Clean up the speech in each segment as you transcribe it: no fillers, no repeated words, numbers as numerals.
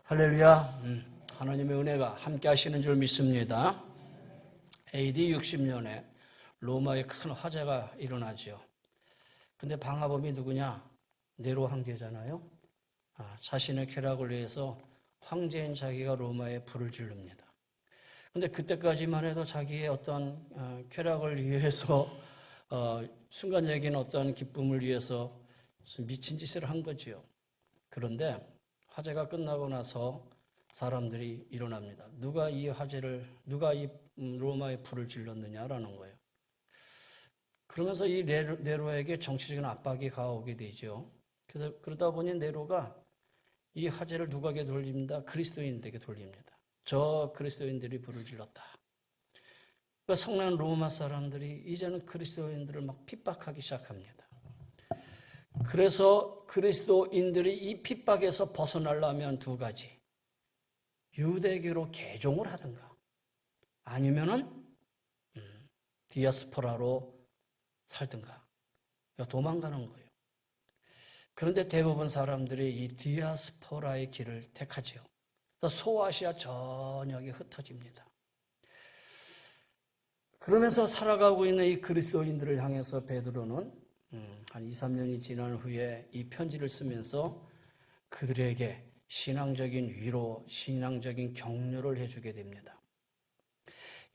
할렐루야. 하나님의 은혜가 함께 하시는 줄 믿습니다. AD 60년에 로마에 큰 화재가 일어나죠. 근데 방화범이 누구냐? 네로 황제잖아요. 자신의 쾌락을 위해서 황제인 자기가 로마에 불을 지릅니다. 근데 그때까지만 해도 자기의 어떤 쾌락을 위해서 순간적인 어떤 기쁨을 위해서 미친 짓을 한 거지요. 그런데 화재가 끝나고 나서 사람들이 일어납니다. 누가 이 로마의 불을 질렀느냐라는 거예요. 그러면서 이 네로에게 정치적인 압박이 가오게 되죠. 그래서 그러다 보니 네로가 이 화재를 누구에게 돌립니다? 그리스도인들에게 돌립니다. 저 그리스도인들이 불을 질렀다. 그러니까 성난 로마 사람들이 이제는 그리스도인들을 막 핍박하기 시작합니다. 그래서 그리스도인들이 이 핍박에서 벗어나려면 두 가지. 유대교로 개종을 하든가 아니면은 디아스포라로 살든가 도망가는 거예요. 그런데 대부분 사람들이 이 디아스포라의 길을 택하죠. 소아시아 전역에 흩어집니다. 그러면서 살아가고 있는 이 그리스도인들을 향해서 베드로는 한 2, 3년이 지난 후에 이 편지를 쓰면서 그들에게 신앙적인 위로, 신앙적인 격려를 해주게 됩니다.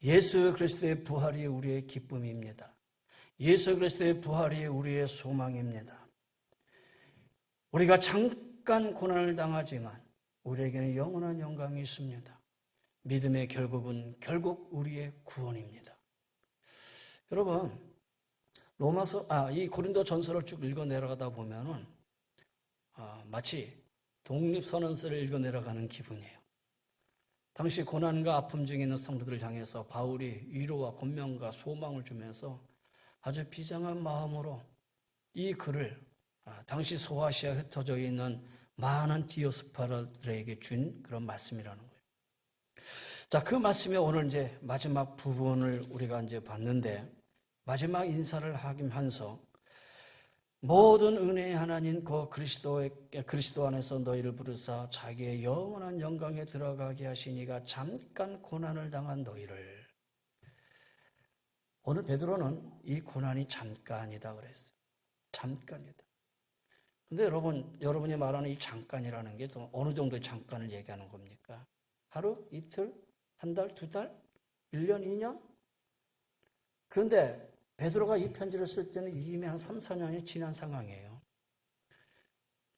예수 그리스도의 부활이 우리의 기쁨입니다. 예수 그리스도의 부활이 우리의 소망입니다. 우리가 잠깐 고난을 당하지만 우리에게는 영원한 영광이 있습니다. 믿음의 결국은 결국 우리의 구원입니다. 여러분, 이 고린도 전서를 쭉 읽어 내려가다 보면은 마치 독립선언서를 읽어 내려가는 기분이에요. 당시 고난과 아픔 중에 있는 성도들을 향해서 바울이 위로와 권면과 소망을 주면서 아주 비장한 마음으로 이 글을 당시 소아시아에 흩어져 있는 많은 디오스포라들에게 준 그런 말씀이라는 거예요. 자, 그 말씀에 오늘 이제 마지막 부분을 우리가 이제 봤는데 마지막 인사를 하면서 모든 은혜의 하나님 그 그리스도 안에서 너희를 부르사 자기의 영원한 영광에 들어가게 하시니가 잠깐 고난을 당한 너희를. 오늘 베드로는 이 고난이 잠깐이다 그랬어요. 잠깐이다. 근데 여러분이 말하는 이 잠깐이라는 게 또 어느 정도의 잠깐을 얘기하는 겁니까? 하루, 이틀, 한 달, 두 달, 1년, 2년? 그런데 베드로가 이 편지를 쓸 때는 이미 한 3, 4년이 지난 상황이에요.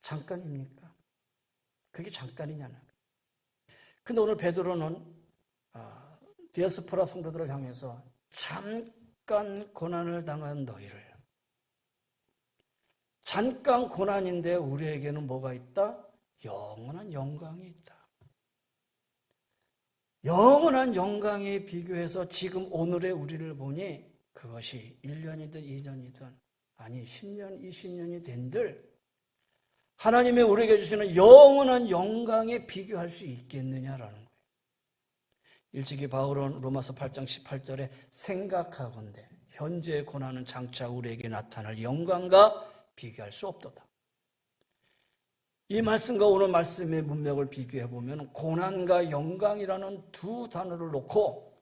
잠깐입니까? 그게 잠깐이냐는. 근데 오늘 베드로는 디아스포라 성도들을 향해서 잠깐 고난을 당한 너희를. 잠깐 고난인데 우리에게는 뭐가 있다? 영원한 영광이 있다. 영원한 영광에 비교해서 지금 오늘의 우리를 보니 그것이 1년이든 2년이든 아니 10년, 20년이 된들 하나님이 우리에게 주시는 영원한 영광에 비교할 수 있겠느냐라는 거예요. 일찍이 바울은 로마서 8장 18절에 생각하건대 현재의 고난은 장차 우리에게 나타날 영광과 비교할 수 없도다. 이 말씀과 오늘 말씀의 문맥을 비교해 보면 고난과 영광이라는 두 단어를 놓고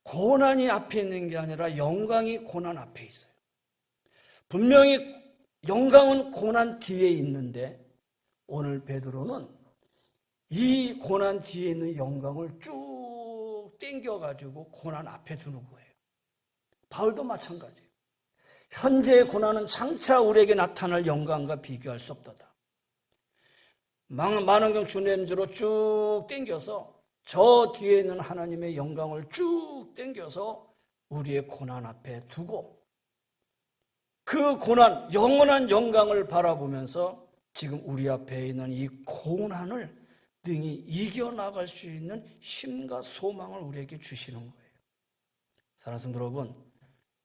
고난이 앞에 있는 게 아니라 영광이 고난 앞에 있어요. 분명히 영광은 고난 뒤에 있는데 오늘 베드로는 이 고난 뒤에 있는 영광을 쭉 당겨가지고 고난 앞에 두는 거예요. 바울도 마찬가지예요. 현재의 고난은 장차 우리에게 나타날 영광과 비교할 수 없도다. 만원경 주님주로 쭉 당겨서 저 뒤에 있는 하나님의 영광을 쭉 당겨서 우리의 고난 앞에 두고 그 고난, 영원한 영광을 바라보면서 지금 우리 앞에 있는 이 고난을 능히 이겨나갈 수 있는 힘과 소망을 우리에게 주시는 거예요. 사랑하는 성도 여러분,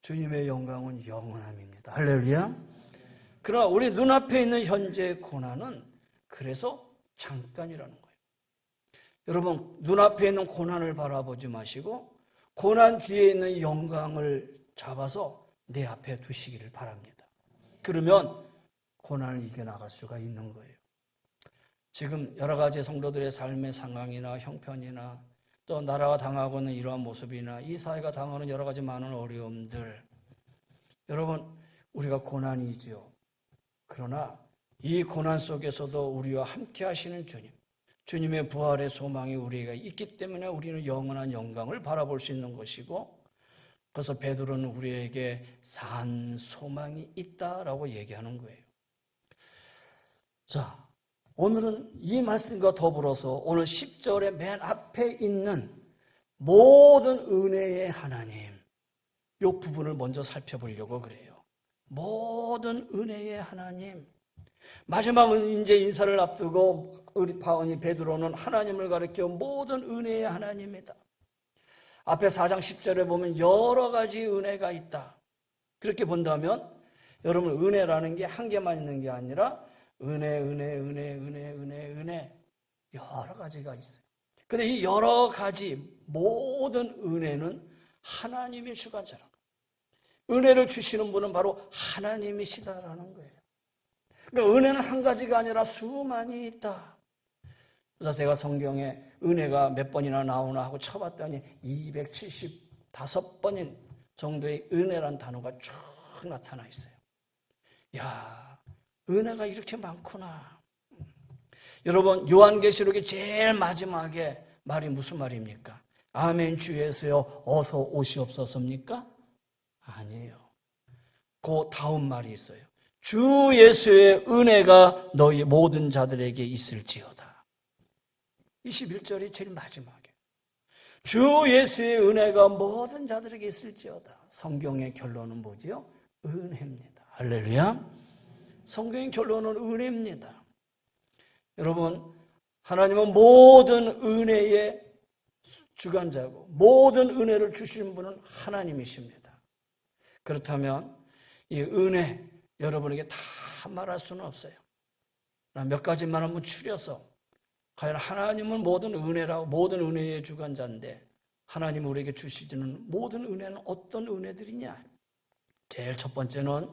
주님의 영광은 영원함입니다. 할렐루야. 그러나 우리 눈앞에 있는 현재의 고난은 그래서 잠깐이라는 거예요. 여러분, 눈앞에 있는 고난을 바라보지 마시고 고난 뒤에 있는 영광을 잡아서 내 앞에 두시기를 바랍니다. 그러면 고난을 이겨나갈 수가 있는 거예요. 지금 여러 가지 성도들의 삶의 상황이나 형편이나 또 나라가 당하고 있는 이러한 모습이나 이 사회가 당하는 여러 가지 많은 어려움들, 여러분 우리가 고난이지요. 그러나 이 고난 속에서도 우리와 함께 하시는 주님, 주님의 부활의 소망이 우리에게 있기 때문에 우리는 영원한 영광을 바라볼 수 있는 것이고, 그래서 베드로는 우리에게 산 소망이 있다라고 얘기하는 거예요. 자, 오늘은 이 말씀과 더불어서 오늘 10절의 맨 앞에 있는 모든 은혜의 하나님, 이 부분을 먼저 살펴보려고 그래요. 모든 은혜의 하나님. 마지막은 이제 인사를 앞두고 우리 바오니 베드로는 하나님을 가리켜 모든 은혜의 하나님이다. 앞에 4장 10절에 보면 여러 가지 은혜가 있다. 그렇게 본다면 여러분 은혜라는 게 한 개만 있는 게 아니라 은혜 여러 가지가 있어요. 근데 이 여러 가지 모든 은혜는 하나님이 주관자라는 거예요. 은혜를 주시는 분은 바로 하나님이시다라는 거예요. 그러니까 은혜는 한 가지가 아니라 수많이 있다. 그래서 제가 성경에 은혜가 몇 번이나 나오나 하고 쳐봤더니 275번인 정도의 은혜란 단어가 쭉 나타나 있어요. 야, 은혜가 이렇게 많구나. 여러분 요한계시록의 제일 마지막에 말이 무슨 말입니까? 아멘 주 예수여 어서 오시옵소서입니까? 아니에요. 그 다음 말이 있어요. 주 예수의 은혜가 너희 모든 자들에게 있을지어다. 21절이 제일 마지막에 주 예수의 은혜가 모든 자들에게 있을지어다. 성경의 결론은 뭐지요? 은혜입니다. 할렐루야. 성경의 결론은 은혜입니다. 여러분 하나님은 모든 은혜의 주관자고 모든 은혜를 주시는 분은 하나님이십니다. 그렇다면 이 은혜 여러분에게 다 말할 수는 없어요. 몇 가지만 한번 추려서 과연 하나님은 모든 은혜라고 모든 은혜의 주관자인데 하나님 우리에게 주시는 모든 은혜는 어떤 은혜들이냐? 제일 첫 번째는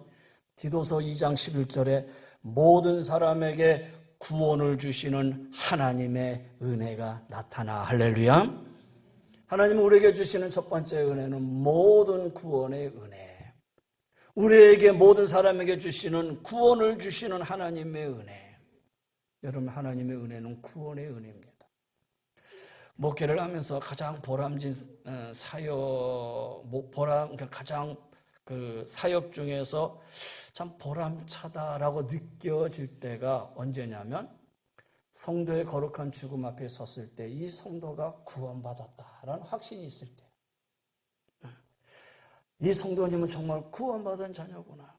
디도서 2장 11절에 모든 사람에게 구원을 주시는 하나님의 은혜가 나타나. 할렐루야. 하나님은 우리에게 주시는 첫 번째 은혜는 모든 구원의 은혜. 우리에게 모든 사람에게 주시는 구원을 주시는 하나님의 은혜. 여러분 하나님의 은혜는 구원의 은혜입니다. 목회를 하면서 가장 보람진 사역, 가장 그 사역 중에서 참 보람차다라고 느껴질 때가 언제냐면 성도의 거룩한 죽음 앞에 섰을 때 이 성도가 구원받았다라는 확신이 있을 때, 이 성도님은 정말 구원받은 자녀구나.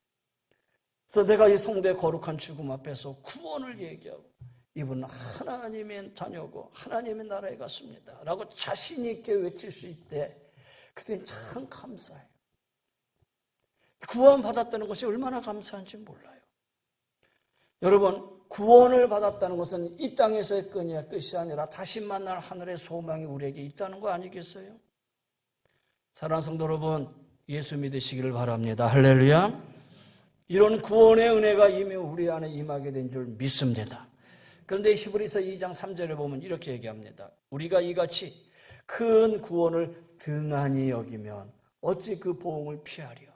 그래서 내가 이 성도의 거룩한 죽음 앞에서 구원을 얘기하고 이분은 하나님의 자녀고 하나님의 나라에 갔습니다 라고 자신 있게 외칠 수 있대. 그때는 참 감사해요. 구원받았다는 것이 얼마나 감사한지 몰라요. 여러분 구원을 받았다는 것은 이 땅에서의 끝이 아니라 다시 만날 하늘의 소망이 우리에게 있다는 거 아니겠어요? 사랑하는 성도 여러분, 예수 믿으시기를 바랍니다. 할렐루야. 이런 구원의 은혜가 이미 우리 안에 임하게 된 줄 믿습니다. 그런데 히브리서 2장 3절에 보면 이렇게 얘기합니다. 우리가 이같이 큰 구원을 등한히 여기면 어찌 그 보응을 피하리요.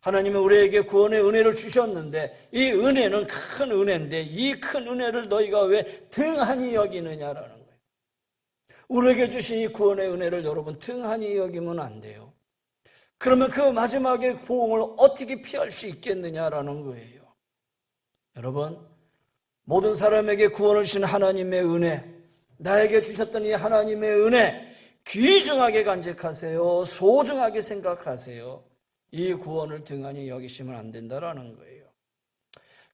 하나님은 우리에게 구원의 은혜를 주셨는데 이 은혜는 큰 은혜인데 이 큰 은혜를 너희가 왜 등한히 여기느냐라는 거예요. 우리에게 주신 이 구원의 은혜를 여러분 등한히 여기면 안 돼요. 그러면 그 마지막에 보응을 어떻게 피할 수 있겠느냐라는 거예요. 여러분 모든 사람에게 구원을 주신 하나님의 은혜, 나에게 주셨던 이 하나님의 은혜 귀중하게 간직하세요. 소중하게 생각하세요. 이 구원을 등한히 여기시면 안 된다라는 거예요.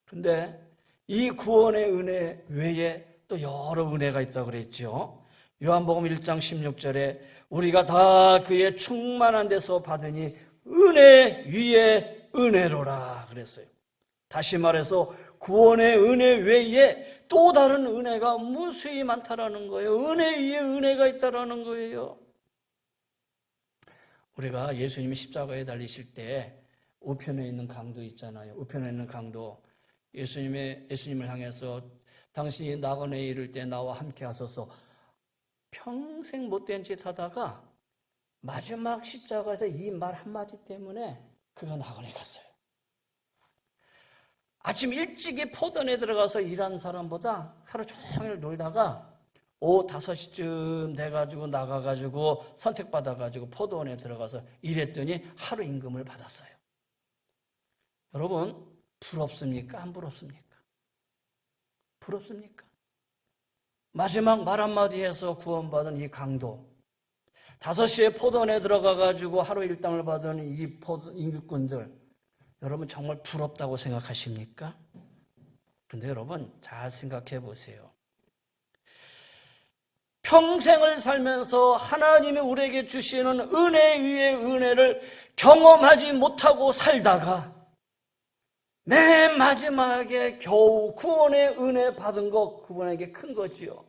근데 이 구원의 은혜 외에 또 여러 은혜가 있다고 그랬죠. 요한복음 1장 16절에 우리가 다 그의 충만한 데서 받으니 은혜 위에 은혜로라 그랬어요. 다시 말해서 구원의 은혜 외에 또 다른 은혜가 무수히 많다라는 거예요. 은혜 위에 은혜가 있다라는 거예요. 우리가 예수님이 십자가에 달리실 때 우편에 있는 강도 있잖아요. 우편에 있는 강도 예수님을 향해서 당신이 나그네에 이를 때 나와 함께 하소서. 평생 못된 짓 하다가 마지막 십자가에서 이 말 한마디 때문에 그가 나그네 갔어요. 아침 일찍이 포도원에 들어가서 일한 사람보다 하루 종일 놀다가 오후 5시쯤 돼가지고 나가가지고 선택받아가지고 포도원에 들어가서 일했더니 하루 임금을 받았어요. 여러분, 부럽습니까? 안 부럽습니까? 부럽습니까? 마지막 말 한마디 해서 구원받은 이 강도, 5시에 포도원에 들어가가지고 하루 일당을 받은 이 일꾼들, 여러분 정말 부럽다고 생각하십니까? 그런데 여러분 잘 생각해 보세요. 평생을 살면서 하나님이 우리에게 주시는 은혜 위에 은혜를 경험하지 못하고 살다가 맨 마지막에 겨우 구원의 은혜 받은 것, 그분에게 큰 거지요.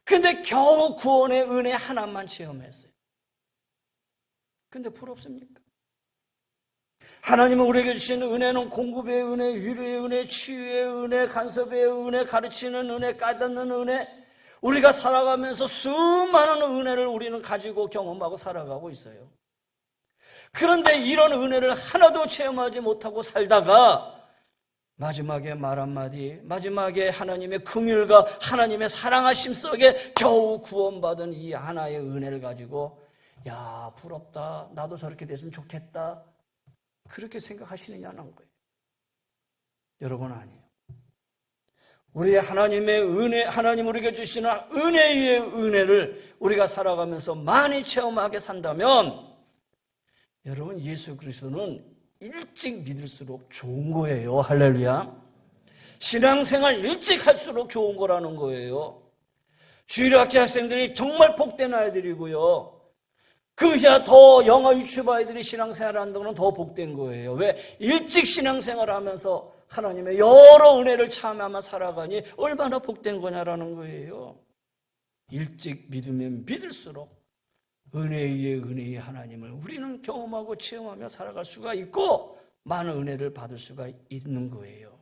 근데 겨우 구원의 은혜 하나만 체험했어요. 근데 부럽습니까? 하나님은 우리에게 주시는 은혜는 공급의 은혜, 위로의 은혜, 치유의 은혜, 간섭의 은혜, 가르치는 은혜, 깨닫는 은혜, 우리가 살아가면서 수많은 은혜를 우리는 가지고 경험하고 살아가고 있어요. 그런데 이런 은혜를 하나도 체험하지 못하고 살다가 마지막에 말 한마디, 마지막에 하나님의 긍휼과 하나님의 사랑하심 속에 겨우 구원받은 이 하나의 은혜를 가지고 야, 부럽다, 나도 저렇게 됐으면 좋겠다, 그렇게 생각하시느냐는 거예요. 여러분, 아니에요. 우리의 하나님의 은혜, 하나님 우리에게 주시는 은혜 위의 은혜를 우리가 살아가면서 많이 체험하게 산다면 여러분, 예수 그리스도는 일찍 믿을수록 좋은 거예요. 할렐루야. 신앙생활 일찍 할수록 좋은 거라는 거예요. 주일학교 학생들이 정말 복된 아이들이고요. 그야 더 영어 유치부 아이들이 신앙생활을 한다는 건 더 복된 거예요. 왜? 일찍 신앙생활을 하면서 하나님의 여러 은혜를 참여하며 살아가니 얼마나 복된 거냐라는 거예요. 일찍 믿으면 믿을수록 은혜 위에 은혜의 하나님을 우리는 경험하고 체험하며 살아갈 수가 있고 많은 은혜를 받을 수가 있는 거예요.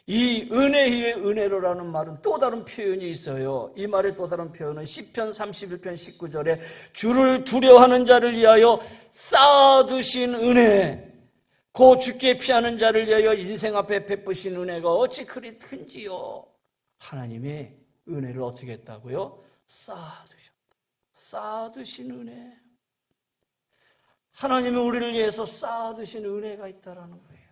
이 은혜 위에 은혜로라는 말은 또 다른 표현이 있어요. 이 말의 또 다른 표현은 시편 31편 19절에 주를 두려워하는 자를 위하여 쌓아두신 은혜, 고 주께 피하는 자를 위하여 인생 앞에 베푸신 은혜가 어찌 그리 큰지요. 하나님이 은혜를 어떻게 했다고요? 쌓아두신 은혜. 하나님이 우리를 위해서 쌓아두신 은혜가 있다라는 거예요.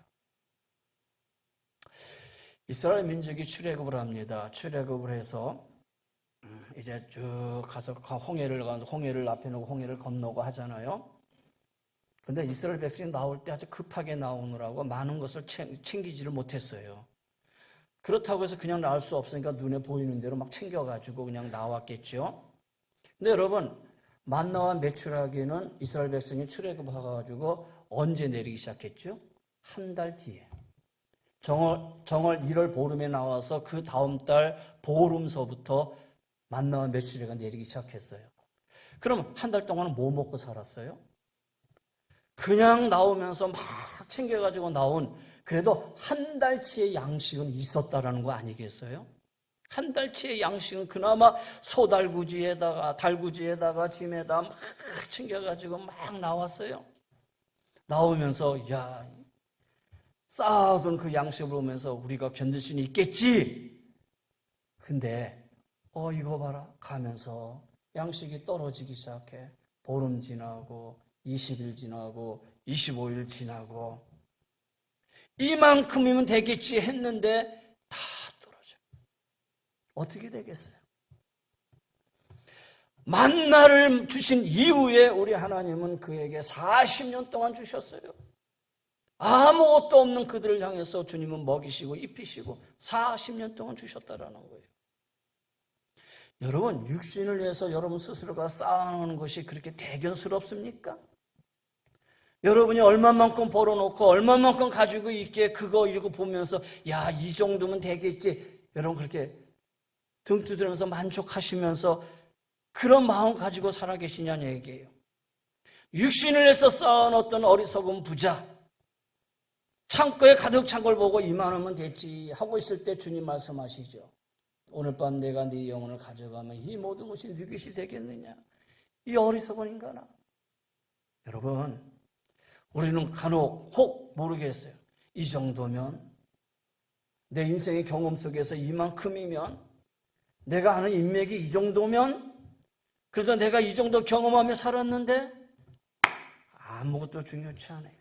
이스라엘 민족이 출애굽을 합니다. 출애굽을 해서 이제 쭉 가서 홍해를 앞에 놓고 홍해를 건너고 하잖아요. 그런데 이스라엘 백성이 나올 때 아주 급하게 나오느라고 많은 것을 챙기지를 못했어요. 그렇다고 해서 그냥 나올 수 없으니까 눈에 보이는 대로 막 챙겨가지고 그냥 나왔겠죠. 근데 여러분, 만나와 메추라기는 이스라엘 백성이 출애굽해가지고 언제 내리기 시작했죠? 한 달 뒤에. 정월 1월 보름에 나와서 그 다음 달 보름서부터 만나와 메추라기가 내리기 시작했어요. 그럼 한 달 동안은 뭐 먹고 살았어요? 그냥 나오면서 막 챙겨가지고 나온, 그래도 한 달치의 양식은 있었다라는 거 아니겠어요? 한 달치의 양식은 그나마 소달구지에다가 달구지에다가 짐에다 막 챙겨가지고 막 나왔어요. 나오면서 야, 쌓아둔 그 양식을 보면서 우리가 견딜 수는 있겠지. 근데 이거 봐라, 가면서 양식이 떨어지기 시작해. 보름 지나고 20일 지나고 25일 지나고 이만큼이면 되겠지 했는데 다 떨어져. 어떻게 되겠어요? 만나를 주신 이후에 우리 하나님은 그에게 40년 동안 주셨어요. 아무것도 없는 그들을 향해서 주님은 먹이시고 입히시고 40년 동안 주셨다라는 거예요. 여러분, 육신을 위해서 여러분 스스로가 쌓아놓는 것이 그렇게 대견스럽습니까? 여러분이 얼마만큼 벌어놓고 얼마만큼 가지고 있기에 그거 이거 보면서 야, 이 정도면 되겠지, 여러분 그렇게 등 두드리면서 만족하시면서 그런 마음 가지고 살아계시냐는 얘기예요. 육신을 위해서 쌓아놓던 어리석은 부자, 창고에 가득 찬 걸 보고 이만하면 됐지 하고 있을 때 주님 말씀하시죠. 오늘 밤 내가 네 영혼을 가져가면 이 모든 것이 네 것이 되겠느냐. 이 어리석은 인간아. 여러분, 우리는 간혹 혹 모르겠어요. 이 정도면, 내 인생의 경험 속에서 이만큼이면, 내가 아는 인맥이 이 정도면, 그래서 내가 이 정도 경험하며 살았는데 아무것도 중요치 않아요.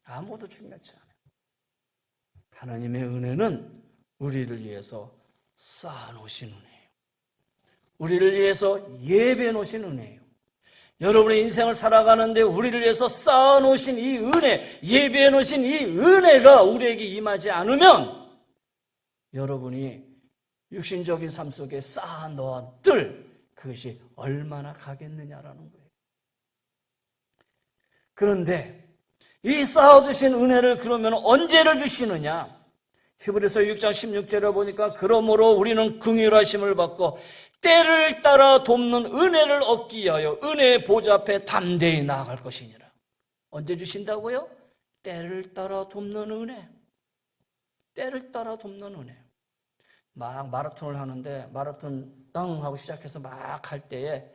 아무것도 중요치 않아요. 하나님의 은혜는 우리를 위해서 쌓아놓으신 은혜예요. 우리를 위해서 예배해 놓으신 은혜예요. 여러분의 인생을 살아가는데 우리를 위해서 쌓아놓으신 이 은혜, 예배해 놓으신 이 은혜가 우리에게 임하지 않으면 여러분이 육신적인 삶 속에 쌓아놓았들 그것이 얼마나 가겠느냐라는 거예요. 그런데 이 쌓아두신 은혜를 그러면 언제를 주시느냐? 히브리서 6장 16절에 보니까 그러므로 우리는 긍휼하심을 받고 때를 따라 돕는 은혜를 얻기 위하여 은혜의 보좌 앞에 담대히 나아갈 것이니라. 언제 주신다고요? 때를 따라 돕는 은혜. 때를 따라 돕는 은혜. 막 마라톤을 하는데 마라톤 땅 하고 시작해서 막 할 때에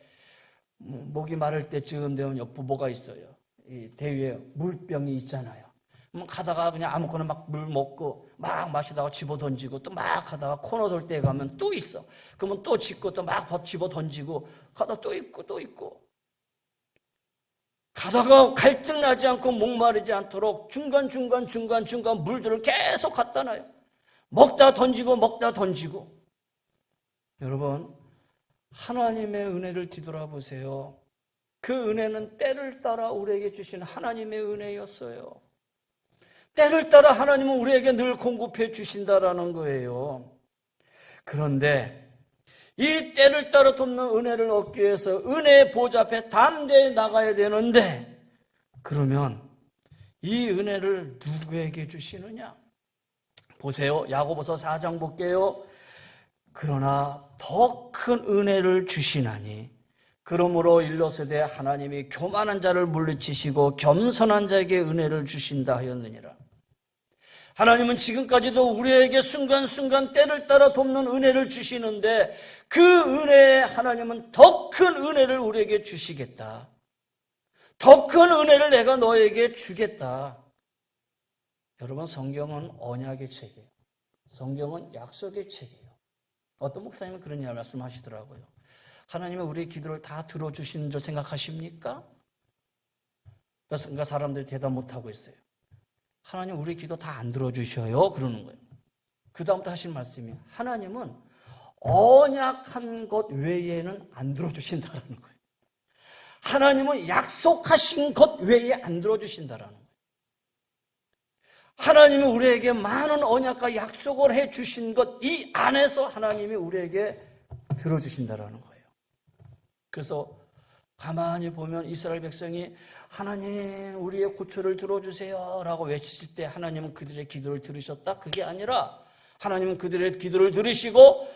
목이 마를 때쯤 되면 부모가 있어요. 이 대위에 물병이 있잖아요. 가다가 그냥 아무거나 막 물 먹고 막 마시다가 집어 던지고 또 막 하다가 코너 돌 때 가면 또 있어. 그러면 또 짚고 또 막 집어 던지고 가다가 또 있고 또 있고. 가다가 갈증 나지 않고 목마르지 않도록 중간중간 물들을 계속 갖다 놔요. 먹다 던지고 먹다 던지고. 여러분, 하나님의 은혜를 뒤돌아보세요. 그 은혜는 때를 따라 우리에게 주신 하나님의 은혜였어요. 때를 따라 하나님은 우리에게 늘 공급해 주신다라는 거예요. 그런데 이 때를 따라 돕는 은혜를 얻기 위해서 은혜의 보좌 앞에 담대히 나가야 되는데 그러면 이 은혜를 누구에게 주시느냐? 보세요. 야고보서 4장 볼게요. 그러나 더 큰 은혜를 주시나니 그러므로 일러스되 하나님이 교만한 자를 물리치시고 겸손한 자에게 은혜를 주신다 하였느니라. 하나님은 지금까지도 우리에게 순간순간 때를 따라 돕는 은혜를 주시는데 그 은혜에 하나님은 더 큰 은혜를 우리에게 주시겠다. 더 큰 은혜를 내가 너에게 주겠다. 여러분, 성경은 언약의 책이에요. 성경은 약속의 책이에요. 어떤 목사님은 그런 말씀하시더라고요. 하나님은 우리의 기도를 다 들어주시는 줄 생각하십니까? 그러니까 사람들이 대답 못하고 있어요. 하나님 우리 기도 다 안 들어주셔요. 그러는 거예요. 그 다음부터 하신 말씀이 하나님은 언약한 것 외에는 안 들어주신다라는 거예요. 하나님은 약속하신 것 외에 안 들어주신다라는 거예요. 하나님이 우리에게 많은 언약과 약속을 해주신 것 이 안에서 하나님이 우리에게 들어주신다라는 거예요. 그래서 가만히 보면 이스라엘 백성이 하나님 우리의 고초를 들어주세요 라고 외치실 때 하나님은 그들의 기도를 들으셨다? 그게 아니라 하나님은 그들의 기도를 들으시고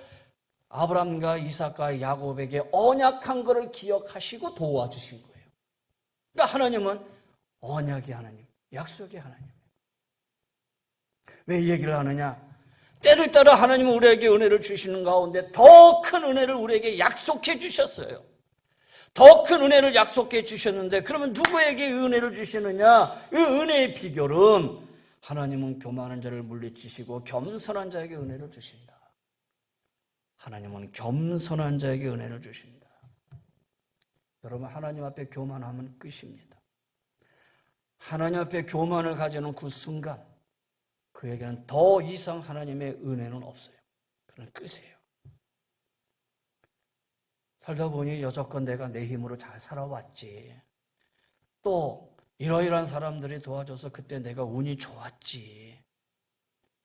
아브라함과 이삭과 야곱에게 언약한 것을 기억하시고 도와주신 거예요. 그러니까 하나님은 언약의 하나님, 약속의 하나님. 왜 이 얘기를 하느냐? 때를 따라 하나님은 우리에게 은혜를 주시는 가운데 더 큰 은혜를 우리에게 약속해 주셨어요. 더 큰 은혜를 약속해 주셨는데 그러면 누구에게 은혜를 주시느냐? 이 은혜의 비결은 하나님은 교만한 자를 물리치시고 겸손한 자에게 은혜를 주신다. 하나님은 겸손한 자에게 은혜를 주신다. 여러분, 하나님 앞에 교만하면 끝입니다. 하나님 앞에 교만을 가지는 그 순간 그에게는 더 이상 하나님의 은혜는 없어요. 그건 끝이에요. 살다 보니 여태껏 내가 내 힘으로 잘 살아왔지. 또 이러이러한 사람들이 도와줘서 그때 내가 운이 좋았지.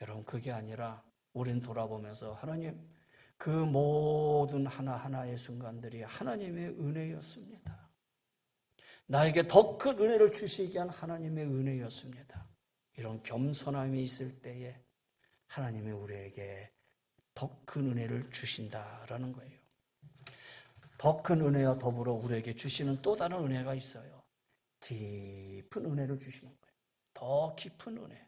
여러분, 그게 아니라 우리는 돌아보면서 하나님 그 모든 하나하나의 순간들이 하나님의 은혜였습니다. 나에게 더 큰 은혜를 주시기 위한 하나님의 은혜였습니다. 이런 겸손함이 있을 때에 하나님이 우리에게 더 큰 은혜를 주신다라는 거예요. 더 큰 은혜와 더불어 우리에게 주시는 또 다른 은혜가 있어요. 깊은 은혜를 주시는 거예요. 더 깊은 은혜.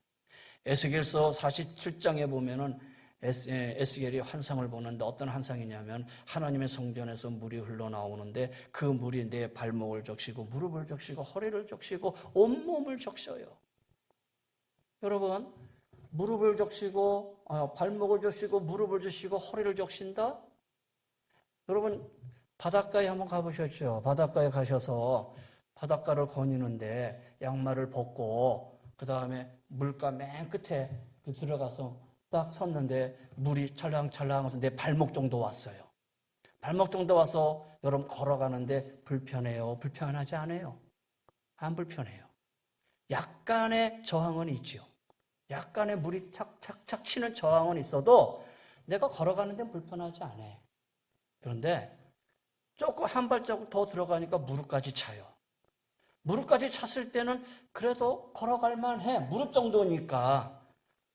에스겔서 47장에 보면은 에스겔이 환상을 보는데 어떤 환상이냐면 하나님의 성전에서 물이 흘러나오는데 그 물이 내 발목을 적시고 무릎을 적시고 허리를 적시고 온몸을 적셔요. 여러분, 무릎을 적시고 발목을 적시고 무릎을 적시고 허리를 적신다? 여러분, 바닷가에 한번 가보셨죠? 바닷가에 가셔서 바닷가를 거니는데 양말을 벗고 그 다음에 물가 맨 끝에 들어가서 딱 섰는데 물이 찰랑찰랑해서 내 발목 정도 왔어요. 발목 정도 와서 여러분 걸어가는데 불편해요? 불편하지 않아요? 안 불편해요. 약간의 저항은 있죠. 약간의 물이 착착착 치는 저항은 있어도 내가 걸어가는 데는 불편하지 않아요. 그런데 조금 한 발자국 더 들어가니까 무릎까지 차요. 무릎까지 찼을 때는 그래도 걸어갈 만해. 무릎 정도니까.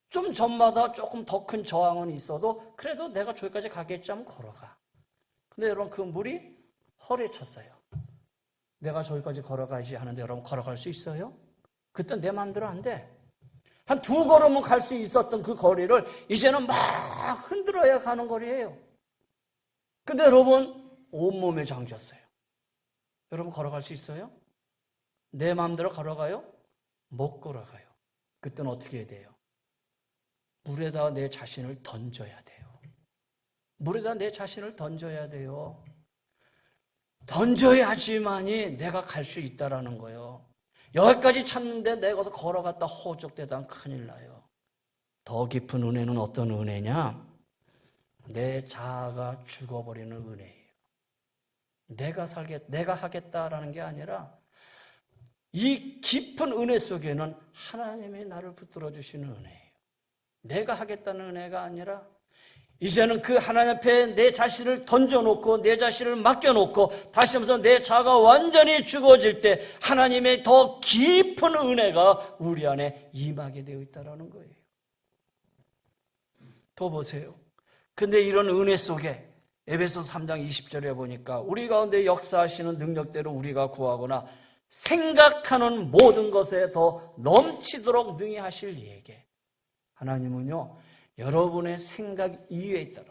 좀 전마다 조금 더 큰 저항은 있어도 그래도 내가 저기까지 가겠지 하면 걸어가. 근데 여러분 그 물이 허리에 찼어요. 내가 저기까지 걸어가야지 하는데 여러분 걸어갈 수 있어요? 그때 내 마음대로 안 돼. 한 2걸음은 갈 수 있었던 그 거리를 이제는 막 흔들어야 가는 거리예요. 근데 여러분 온몸에 잠겼어요. 여러분 걸어갈 수 있어요? 내 마음대로 걸어가요? 못 걸어가요. 그때는 어떻게 해야 돼요? 물에다 내 자신을 던져야 돼요. 물에다 내 자신을 던져야 돼요. 던져야지만이 내가 갈 수 있다라는 거예요. 여기까지 찾는데 내가 걸어갔다 호적되다 큰일 나요. 더 깊은 은혜는 어떤 은혜냐? 내 자아가 죽어버리는 은혜예요. 내가 하겠다라는 게 아니라 이 깊은 은혜 속에는 하나님이 나를 붙들어 주시는 은혜예요. 내가 하겠다는 은혜가 아니라 이제는 그 하나님 앞에 내 자신을 던져놓고 내 자신을 맡겨놓고 다시 한번 내 자아가 완전히 죽어질 때 하나님의 더 깊은 은혜가 우리 안에 임하게 되어 있다는 거예요. 더 보세요. 근데 이런 은혜 속에 에베소서 3장 20절에 보니까 우리 가운데 역사하시는 능력대로 우리가 구하거나 생각하는 모든 것에 더 넘치도록 능히 하실 이에게 하나님은요 여러분의 생각 이외에 있다는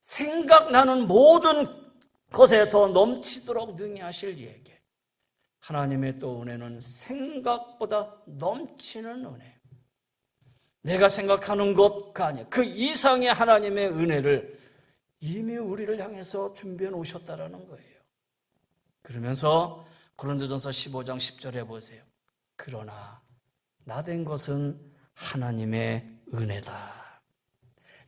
생각나는 모든 것에 더 넘치도록 능히 하실 이에게 하나님의 또 은혜는 생각보다 넘치는 은혜. 내가 생각하는 것가 아니야. 그 이상의 하나님의 은혜를 이미 우리를 향해서 준비해 놓으셨다라는 거예요. 그러면서 고린도전서 15장 10절에 보세요. 그러나 나된 것은 하나님의 은혜다.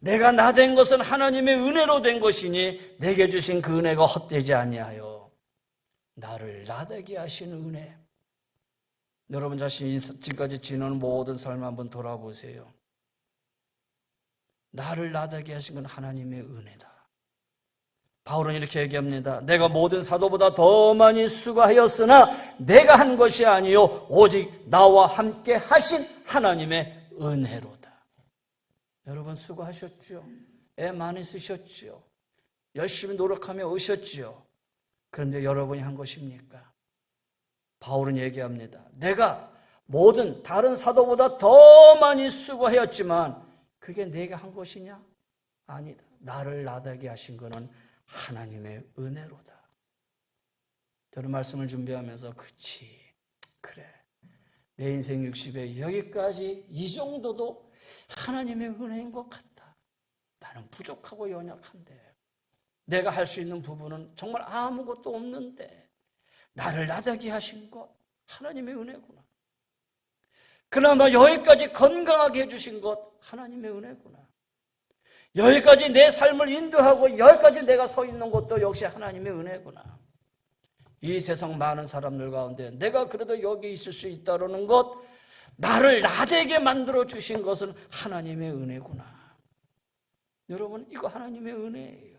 내가 나된 것은 하나님의 은혜로 된 것이니 내게 주신 그 은혜가 헛되지 아니하여 나를 나되게 하신 은혜. 여러분 자신이 지금까지 지난 모든 삶 한번 돌아보세요. 나를 나되게 하신 건 하나님의 은혜다. 바울은 이렇게 얘기합니다. 내가 모든 사도보다 더 많이 수고하였으나 내가 한 것이 아니요 오직 나와 함께 하신 하나님의 은혜로다. 여러분 수고하셨죠? 애 많이 쓰셨죠? 열심히 노력하며 오셨죠? 그런데 여러분이 한 것입니까? 바울은 얘기합니다. 내가 모든 다른 사도보다 더 많이 수고하였지만 그게 내가 한 것이냐? 아니다. 나를 나되게 하신 것은 하나님의 은혜로다. 저는 말씀을 준비하면서 그래 내 인생 60에 여기까지 이 정도도 하나님의 은혜인 것 같다. 나는 부족하고 연약한데 내가 할 수 있는 부분은 정말 아무것도 없는데 나를 나되게 하신 것 하나님의 은혜구나. 그나마 여기까지 건강하게 해주신 것 하나님의 은혜구나. 여기까지 내 삶을 인도하고 여기까지 내가 서 있는 것도 역시 하나님의 은혜구나. 이 세상 많은 사람들 가운데 내가 그래도 여기 있을 수 있다는 것, 나를 나되게 만들어 주신 것은 하나님의 은혜구나. 여러분 이거 하나님의 은혜예요.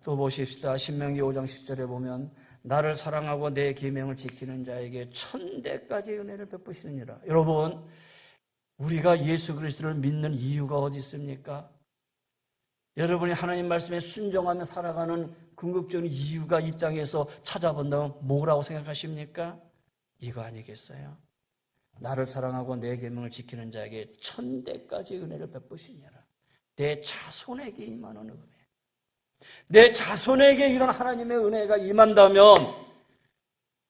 또 보십시다. 신명기 5장 10절에 보면 나를 사랑하고 내 계명을 지키는 자에게 천대까지 은혜를 베푸시느니라. 여러분 우리가 예수 그리스도를 믿는 이유가 어디 있습니까? 여러분이 하나님 말씀에 순종하며 살아가는 궁극적인 이유가 이 땅에서 찾아본다면 뭐라고 생각하십니까? 이거 아니겠어요? 나를 사랑하고 내 계명을 지키는 자에게 천대까지 은혜를 베푸시니라. 내 자손에게 임하는 은혜. 내 자손에게 이런 하나님의 은혜가 임한다면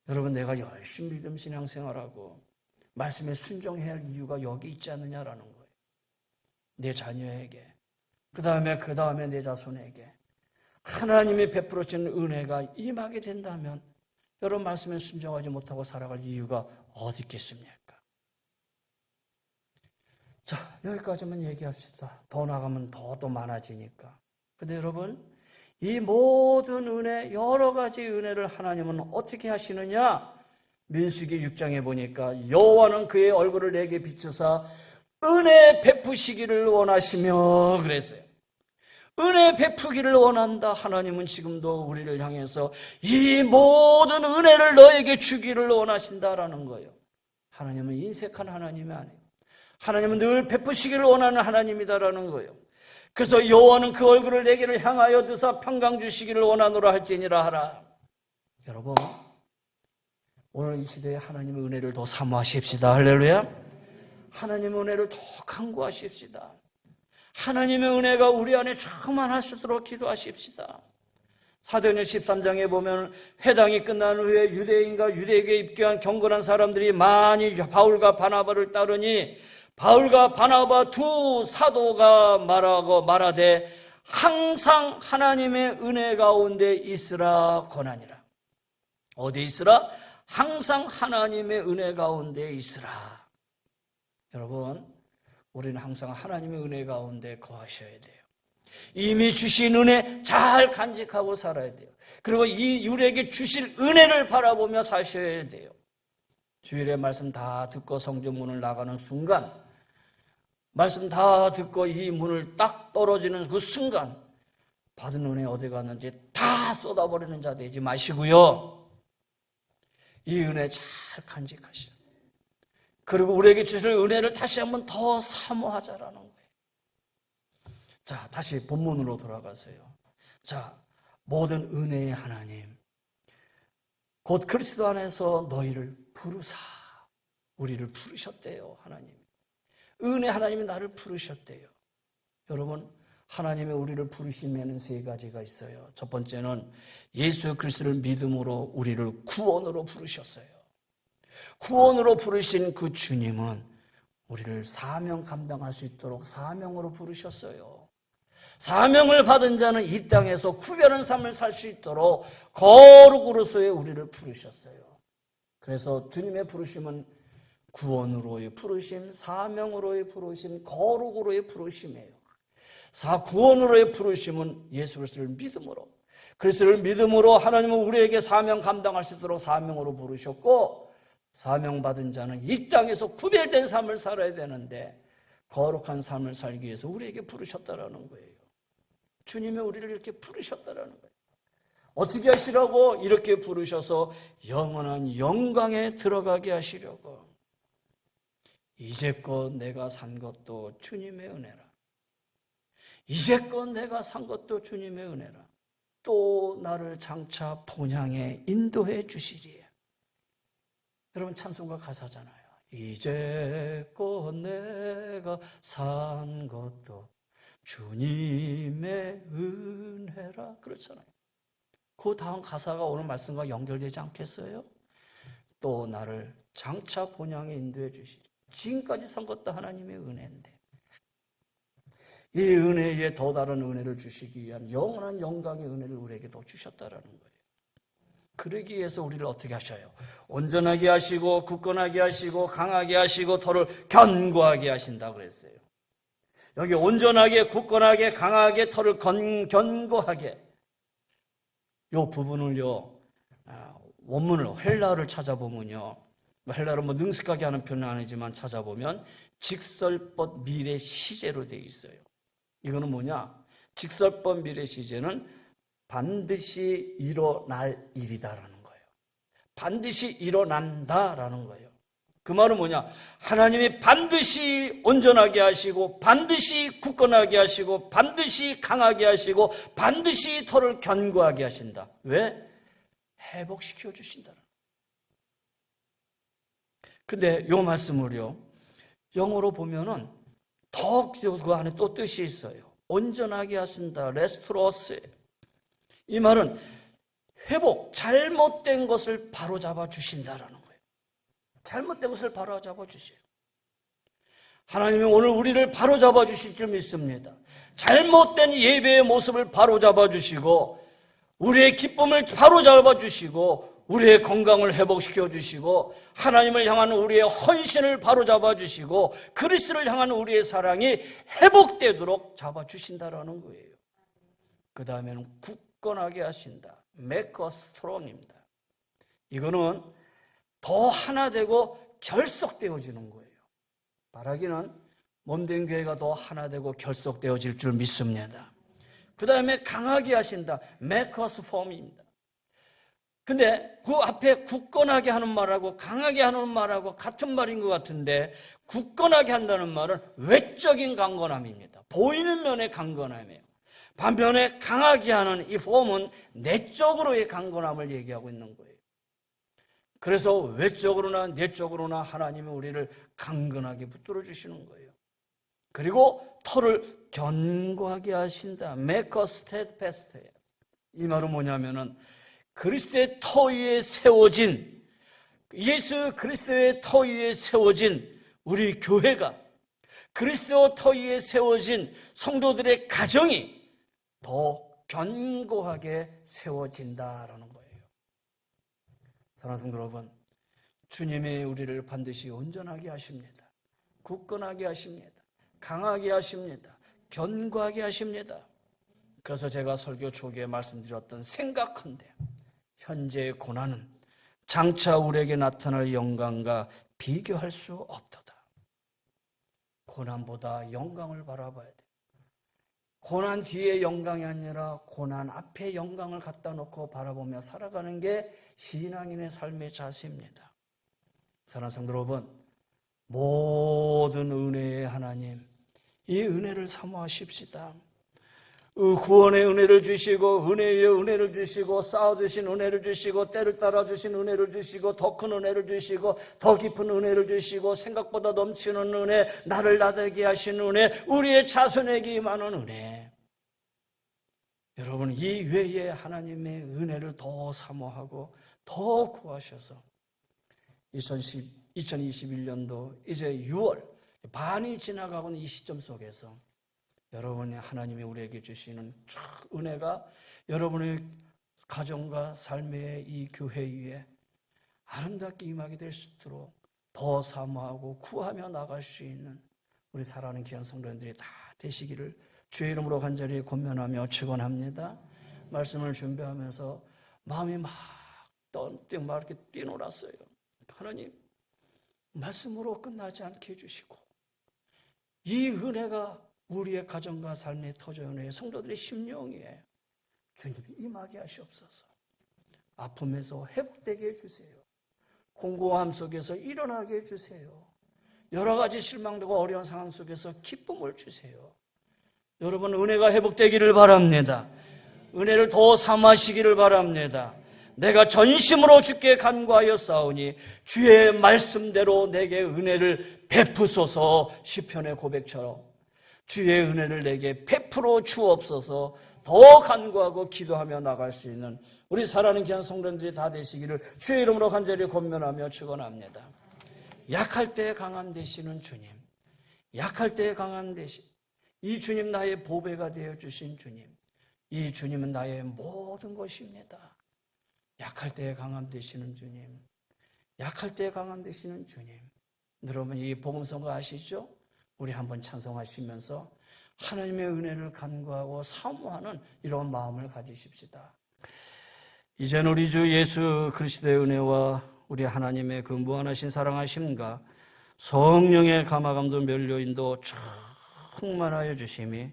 여러분, 내가 열심히 믿음 신앙생활하고 말씀에 순종해야 할 이유가 여기 있지 않느냐라는 거예요. 내 자녀에게, 그 다음에 내 자손에게 하나님이 베풀어 주는 은혜가 임하게 된다면 여러분, 말씀에 순종하지 못하고 살아갈 이유가 어디 있겠습니까? 자, 여기까지만 얘기합시다. 더 나가면 더 많아지니까. 근데 여러분, 이 모든 은혜, 여러 가지 은혜를 하나님은 어떻게 하시느냐? 민수기 6장에 보니까 여호와는 그의 얼굴을 내게 비추사 은혜 베푸시기를 원하시며 그랬어요. 은혜 베푸기를 원한다. 하나님은 지금도 우리를 향해서 이 모든 은혜를 너에게 주기를 원하신다라는 거예요. 하나님은 인색한 하나님이 아니에요. 하나님은 늘 베푸시기를 원하는 하나님이다라는 거예요. 그래서 여호와는 그 얼굴을 내게를 향하여 드사 평강 주시기를 원하노라 할지니라 하라. 여러분, 오늘 이 시대에 하나님의 은혜를 더 사모하십시다. 할렐루야. 하나님의 은혜를 더 간구하십시다. 하나님의 은혜가 우리 안에 충만하시도록 기도하십시다. 사도행전 13장에 보면 회당이 끝난 후에 유대인과 유대교에 입교한 경건한 사람들이 많이 바울과 바나바를 따르니 바울과 바나바 두 사도가 말하되 항상 하나님의 은혜 가운데 있으라 권하니라. 어디 있으라? 항상 하나님의 은혜 가운데 있으라. 여러분, 우리는 항상 하나님의 은혜 가운데 거하셔야 돼요. 이미 주신 은혜 잘 간직하고 살아야 돼요. 그리고 우리에게 주실 은혜를 바라보며 사셔야 돼요. 주일에 말씀 다 듣고 성전문을 나가는 순간, 말씀 다 듣고 이 문을 딱 떨어지는 그 순간 받은 은혜 어디 갔는지 다 쏟아버리는 자 되지 마시고요. 이 은혜 잘 간직하시라. 그리고 우리에게 주실 은혜를 다시 한번 더 사모하자라는 거예요. 자, 다시 본문으로 돌아가세요. 자, 모든 은혜의 하나님, 곧 그리스도 안에서 너희를 부르사, 우리를 부르셨대요. 하나님, 은혜 하나님이 나를 부르셨대요. 여러분, 하나님의 우리를 부르심에는 세 가지가 있어요. 첫 번째는 예수 그리스도를 믿음으로 우리를 구원으로 부르셨어요. 구원으로 부르신 그 주님은 우리를 사명 감당할 수 있도록 사명으로 부르셨어요. 사명을 받은 자는 이 땅에서 구별한 삶을 살 수 있도록 거룩으로서의 우리를 부르셨어요. 그래서 주님의 부르심은 구원으로의 부르심, 사명으로의 부르심, 거룩으로의 부르심이에요. 구원으로의 부르심은 예수 그리스도를 믿음으로, 그리스도를 믿음으로 하나님은 우리에게 사명 감당할 수 있도록 사명으로 부르셨고, 사명받은 자는 이 땅에서 구별된 삶을 살아야 되는데 거룩한 삶을 살기 위해서 우리에게 부르셨다라는 거예요. 주님이 우리를 이렇게 부르셨다라는 거예요. 어떻게 하시라고? 이렇게 부르셔서 영원한 영광에 들어가게 하시려고. 이제껏 내가 산 것도 주님의 은혜라. 이제껏 내가 산 것도 주님의 은혜라. 또 나를 장차 본향에 인도해 주시리에. 여러분, 찬송가 가사잖아요. 이제껏 내가 산 것도 주님의 은혜라. 그렇잖아요. 그 다음 가사가 오늘 말씀과 연결되지 않겠어요? 또 나를 장차 본향에 인도해 주시리. 지금까지 산 것도 하나님의 은혜인데 이 은혜에 더 다른 은혜를 주시기 위한 영원한 영광의 은혜를 우리에게 더 주셨다라는 거예요. 그러기 위해서 우리를 어떻게 하셔요? 온전하게 하시고 굳건하게 하시고 강하게 하시고 더를 견고하게 하신다고 그랬어요. 여기 온전하게 굳건하게 강하게 터를 견고하게, 이 부분을요, 원문을 헬라어를 찾아보면요, 헬라어로 능숙하게 하는 표현은 아니지만 찾아보면 직설법 미래 시제로 되어 있어요. 이거는 뭐냐? 직설법 미래 시제는 반드시 일어날 일이다라는 거예요. 반드시 일어난다라는 거예요. 그 말은 뭐냐? 하나님이 반드시 온전하게 하시고 반드시 굳건하게 하시고 반드시 강하게 하시고 반드시 터를 견고하게 하신다. 왜? 회복시켜 주신다는 거예요. 근데 이 말씀을요, 영어로 보면은 더 그 안에 또 뜻이 있어요. 온전하게 하신다. 레스토러스. 이 말은 회복, 잘못된 것을 바로잡아 주신다라는 거예요. 잘못된 것을 바로잡아 주세요. 하나님이 오늘 우리를 바로잡아 주실 줄 믿습니다. 잘못된 예배의 모습을 바로잡아 주시고, 우리의 기쁨을 바로잡아 주시고, 우리의 건강을 회복시켜 주시고, 하나님을 향한 우리의 헌신을 바로잡아 주시고, 그리스도를 향한 우리의 사랑이 회복되도록 잡아주신다라는 거예요. 그 다음에는 굳건하게 하신다. Make us strong입니다. 이거는 더 하나 되고 결속되어지는 거예요. 바라기는 몸된 교회가 더 하나 되고 결속되어질 줄 믿습니다. 그 다음에 강하게 하신다. Make us firm입니다. 근데 그 앞에 굳건하게 하는 말하고 강하게 하는 말하고 같은 말인 것 같은데, 굳건하게 한다는 말은 외적인 강건함입니다. 보이는 면의 강건함이에요. 반면에 강하게 하는 이 폼은 내적으로의 강건함을 얘기하고 있는 거예요. 그래서 외적으로나 내적으로나 하나님이 우리를 강건하게 붙들어 주시는 거예요. 그리고 터를 견고하게 하신다. Make us steadfast. 이 말은 뭐냐면은 그리스도의 터 위에 세워진, 예수 그리스도의 터 위에 세워진 우리 교회가, 그리스도 터 위에 세워진 성도들의 가정이 더 견고하게 세워진다라는 거예요. 사랑하는 성도 여러분, 주님이 우리를 반드시 온전하게 하십니다. 굳건하게 하십니다. 강하게 하십니다. 견고하게 하십니다. 그래서 제가 설교 초기에 말씀드렸던 생각컨대 현재의 고난은 장차 우리에게 나타날 영광과 비교할 수 없도다. 고난보다 영광을 바라봐야 돼. 고난 뒤에 영광이 아니라 고난 앞에 영광을 갖다 놓고 바라보며 살아가는 게 신앙인의 삶의 자세입니다. 사랑하는 성도 여러분, 모든 은혜의 하나님, 이 은혜를 사모하십시다. 구원의 은혜를 주시고, 은혜의 은혜를 주시고, 쌓아주신 은혜를 주시고, 때를 따라주신 은혜를 주시고, 더 큰 은혜를 주시고, 더 깊은 은혜를 주시고, 생각보다 넘치는 은혜, 나를 나되게 하신 은혜, 우리의 자손에게 임하는 은혜. 여러분, 이 외에 하나님의 은혜를 더 사모하고 더 구하셔서 2021년도 이제 6월 반이 지나가고 있는 이 시점 속에서 여러분이 하나님이 우리에게 주시는 은혜가 여러분의 가정과 삶의 이 교회 위에 아름답게 임하게 될 수 있도록 더 사모하고 구하며 나갈 수 있는 우리 사랑하는 귀한 성도님들이 다 되시기를 주의 이름으로 간절히 권면하며 축원합니다. 말씀을 준비하면서 마음이 막 이렇게 뛰놀았어요. 하나님, 말씀으로 끝나지 않게 해주시고 이 은혜가 우리의 가정과 삶의 터전에 성도들의 심령에 주님이 임하게 하시옵소서. 아픔에서 회복되게 해주세요. 공고함 속에서 일어나게 해주세요. 여러 가지 실망되고 어려운 상황 속에서 기쁨을 주세요. 여러분, 은혜가 회복되기를 바랍니다. 은혜를 더 사모하시기를 바랍니다. 내가 전심으로 주께 간구하여 싸우니 주의 말씀대로 내게 은혜를 베푸소서. 시편의 고백처럼 주의 은혜를 내게 베풀어 주옵소서. 더 간구하고 기도하며 나갈 수 있는 우리 사랑하는 귀한 성도님들이 다 되시기를 주의 이름으로 간절히 권면하며 축원합니다. 약할 때 강한 되시는 주님, 약할 때 강한 되신 이 주님, 나의 보배가 되어주신 주님, 이 주님은 나의 모든 것입니다. 약할 때 강함 되시는 주님, 약할 때 강함 되시는 주님. 여러분, 이 복음성가 아시죠? 우리 한번 찬송하시면서 하나님의 은혜를 간구하고 사모하는 이런 마음을 가지십시다. 이젠 우리 주 예수 그리스도의 은혜와 우리 하나님의 그 무한하신 사랑하심과 성령의 감화감도 면류인도 충만하여 주심이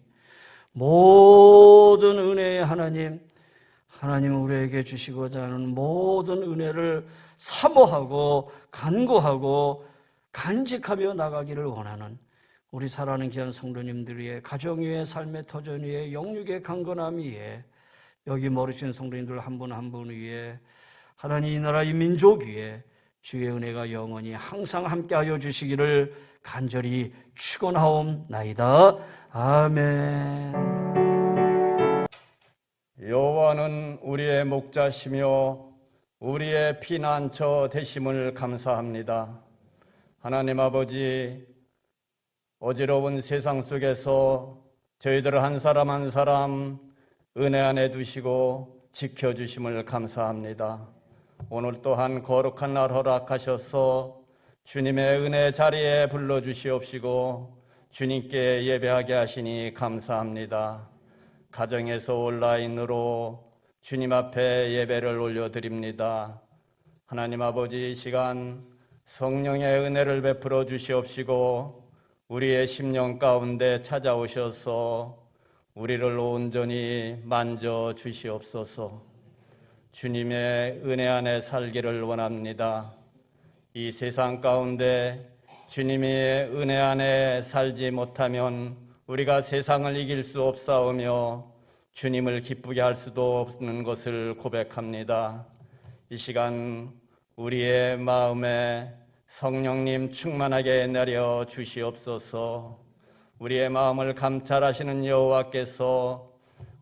모든 은혜의 하나님은 우리에게 주시고자 하는 모든 은혜를 사모하고 간구하고 간직하며 나가기를 원하는 우리 사랑하는 귀한 성도님들의 가정 위에 삶의 터전 위에 영육의 강건함 위에 여기 머리신 성도님들 한 분 한 분 위에 하나님 이 나라 이 민족 위에 주의 은혜가 영원히 항상 함께하여 주시기를 간절히 축원하옵나이다. 아멘. 여호와는 우리의 목자시며 우리의 피난처 되심을 감사합니다. 하나님 아버지, 어지러운 세상 속에서 저희들 한 사람 한 사람 은혜 안에 두시고 지켜주심을 감사합니다. 오늘 또한 거룩한 날 허락하셔서 주님의 은혜 자리에 불러주시옵시고 주님께 예배하게 하시니 감사합니다. 가정에서 온라인으로 주님 앞에 예배를 올려드립니다. 하나님 아버지, 이 시간 성령의 은혜를 베풀어 주시옵시고 우리의 심령 가운데 찾아오셔서 우리를 온전히 만져 주시옵소서. 주님의 은혜 안에 살기를 원합니다. 이 세상 가운데 주님의 은혜 안에 살지 못하면 우리가 세상을 이길 수 없사오며 주님을 기쁘게 할 수도 없는 것을 고백합니다. 이 시간 우리의 마음에 성령님 충만하게 내려 주시옵소서. 우리의 마음을 감찰하시는 여호와께서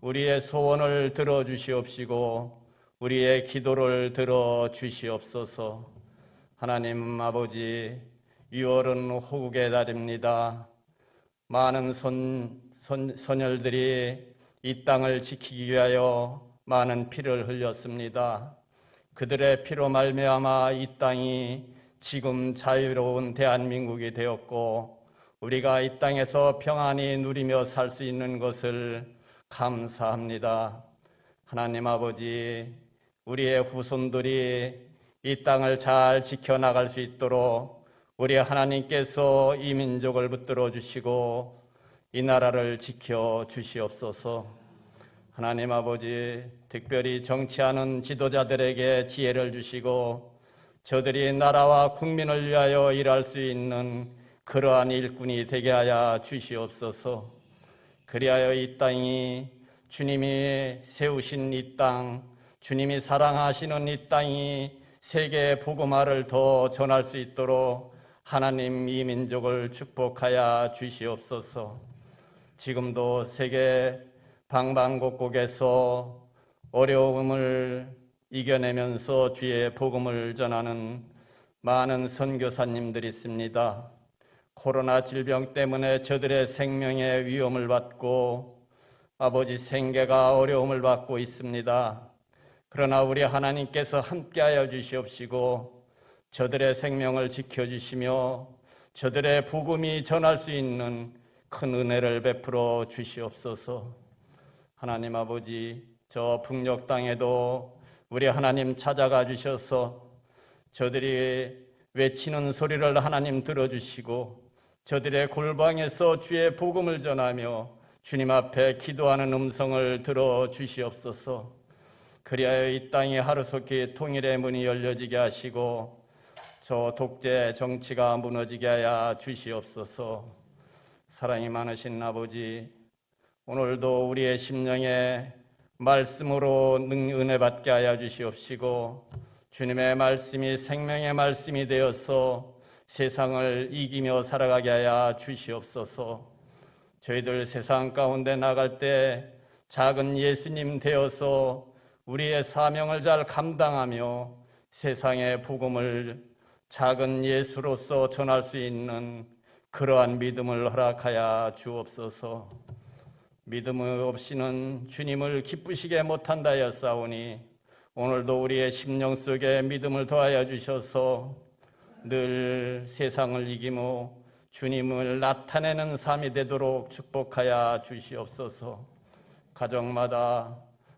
우리의 소원을 들어주시옵시고 우리의 기도를 들어주시옵소서. 하나님 아버지, 6월은 호국의 달입니다. 많은 선열들이 이 땅을 지키기 위하여 많은 피를 흘렸습니다. 그들의 피로 말미암아 이 땅이 지금 자유로운 대한민국이 되었고 우리가 이 땅에서 평안히 누리며 살 수 있는 것을 감사합니다. 하나님 아버지, 우리의 후손들이 이 땅을 잘 지켜나갈 수 있도록 우리 하나님께서 이 민족을 붙들어 주시고 이 나라를 지켜 주시옵소서. 하나님 아버지, 특별히 정치하는 지도자들에게 지혜를 주시고 저들이 나라와 국민을 위하여 일할 수 있는 그러한 일꾼이 되게 하여 주시옵소서. 그리하여 이 땅이 주님이 세우신 이 땅, 주님이 사랑하시는 이 땅이 세계의 복음화를 더 전할 수 있도록 하나님 이 민족을 축복하여 주시옵소서. 지금도 세계 방방곡곡에서 어려움을 이겨내면서 주의 복음을 전하는 많은 선교사님들이 있습니다. 코로나 질병 때문에 저들의 생명의 위험을 받고 아버지 생계가 어려움을 받고 있습니다. 그러나 우리 하나님께서 함께하여 주시옵시고 저들의 생명을 지켜주시며 저들의 복음이 전할 수 있는 큰 은혜를 베풀어 주시옵소서. 하나님 아버지, 저 북녘 땅에도 우리 하나님 찾아가 주셔서 저들이 외치는 소리를 하나님 들어주시고 저들의 골방에서 주의 복음을 전하며 주님 앞에 기도하는 음성을 들어주시옵소서. 그리하여 이 땅이 하루속히 통일의 문이 열려지게 하시고 저 독재 정치가 무너지게 하여 주시옵소서. 사랑이 많으신 아버지, 오늘도 우리의 심령에 말씀으로 은혜 받게 하여 주시옵시고 주님의 말씀이 생명의 말씀이 되어서 세상을 이기며 살아가게 하여 주시옵소서. 저희들 세상 가운데 나갈 때 작은 예수님 되어서 우리의 사명을 잘 감당하며 세상의 복음을 작은 예수로서 전할 수 있는 그러한 믿음을 허락하여 주옵소서. 믿음 없이는 주님을 기쁘시게 못한다 하였사오니 오늘도 우리의 심령 속에 믿음을 더하여 주셔서 늘 세상을 이기며 주님을 나타내는 삶이 되도록 축복하여 주시옵소서. 가정마다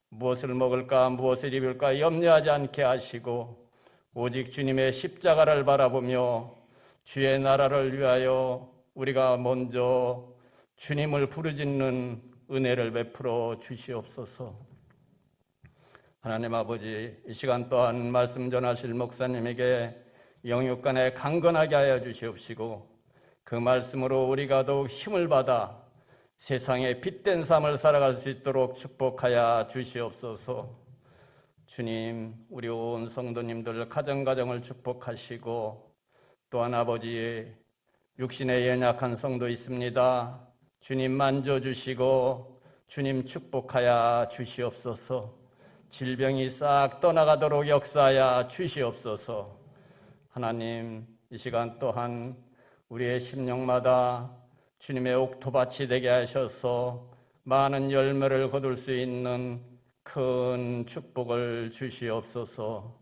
무엇을 먹을까 무엇을 입을까 염려하지 않게 하시고 오직 주님의 십자가를 바라보며 주의 나라를 위하여 우리가 먼저 주님을 부르짖는 은혜를 베풀어 주시옵소서. 하나님 아버지, 이 시간 또한 말씀 전하실 목사님에게 영육간에 강건하게 하여 주시옵시고 그 말씀으로 우리가 더욱 힘을 받아 세상에 빛된 삶을 살아갈 수 있도록 축복하여 주시옵소서. 주님, 우리 온 성도님들 가정가정을 축복하시고 또한 아버지 육신에 연약한 성도 있습니다. 주님 만져주시고 주님 축복하여 주시옵소서. 질병이 싹 떠나가도록 역사하여 주시옵소서. 하나님, 이 시간 또한 우리의 심령마다 주님의 옥토밭이 되게 하셔서 많은 열매를 거둘 수 있는 큰 축복을 주시옵소서.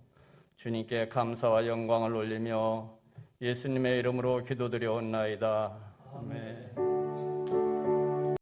주님께 감사와 영광을 올리며 예수님의 이름으로 기도드려옵나이다. 아멘.